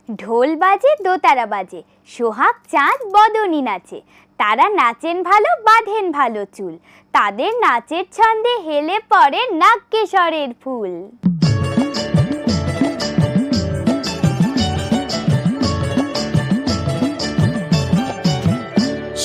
ঢোল বাজে দোতারা বাজে, সোহাগ চাঁদ বদনী নাচে। তারা নাচেন ভালো, বাঁধেন ভালো চুল, তাদের নাচের ছন্দে হেলে পড়ে নাগকেশরের ফুল।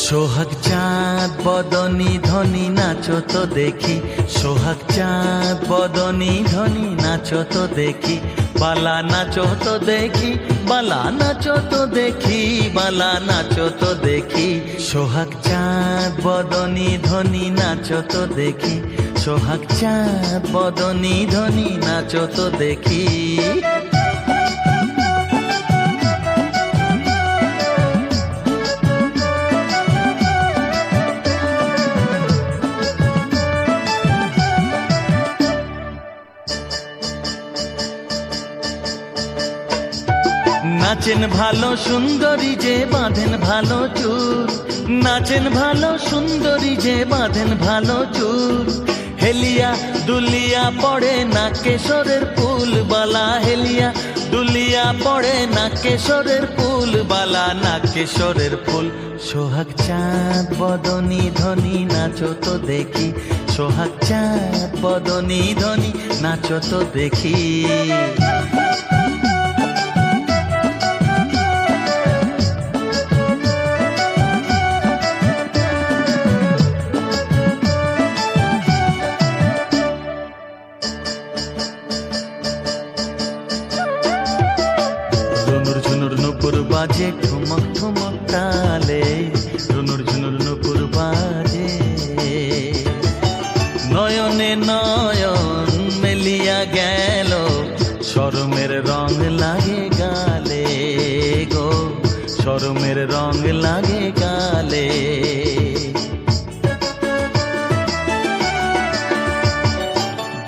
সোহাগ চাঁদ বদনী ধ্বনি নাচো তো দেখি, সোহাগ চাঁদ বদনী ধ্বনি নাচো তো দেখি, বালা নাচো তো দেখি, বালা নাচো তো দেখি, বালা নাচো তো দেখি। সোহাগ চাঁদ বদনী ধ্বনি নাচো তো দেখি, সোহাগ চাঁদ বদনী ধ্বনি নাচো তো দেখি। নাচেন ভালো সুন্দরী যে বাঁধেন ভালো চুল, নাচেন ভালো সুন্দরী যে বাঁধেন ভালো চুল, হেলিয়া দুলিয়া পড়ে নাগকেশরের ফুল বালা, হেলিয়া দুলিয়া পড়ে নাগকেশরের ফুল বালা, নাগকেশরের ফুল। সোহাগ চাঁদ বদনী ধ্বনি নাচো তো দেখি, সোহাগ চাঁদ বদনী ধ্বনি নাচো তো দেখি। নুপুর বাজে ঠুমক ঠুমক তালে, রুনুর ঝুনুর নুপুর বাজে, নয়নে নয়ন মেলিয়া গেল, শরমের রং লাগে গালে গো, শরমের রং লাগে গালে।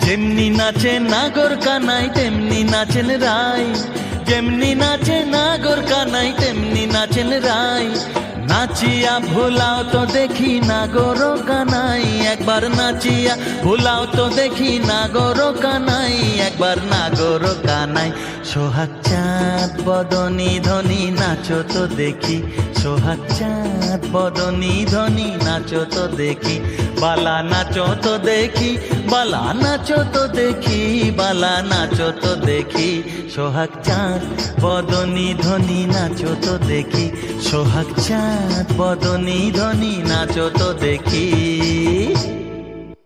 যেমনি নাচে নাগর কানাই তেমনি নাচেন রাই, যেমনি নাচে নাগর কানাই তেমনি নাচেন রাই, নাচিয়া ভুলাও তো দেখি নাগর কানাই, একবার নাচিয়া ভুলাও তো দেখি নাগর কানাই, একবার নাগর কানাই। সোহাগ চাঁদ বদনী ধ্বনি নাচো তো দেখি, সোহাগ চাঁদ বদনী ধ্বনি নাচো তো দেখি, বালা নাচো তো দেখি, বালা নাচো তো দেখি, বালা নাচো তো দেখি। সোহাগ চাঁদ বদনী ধ্বনি নাচো তো দেখি, সোহাগ চাঁদ বদনী ধ্বনি নাচো তো দেখি।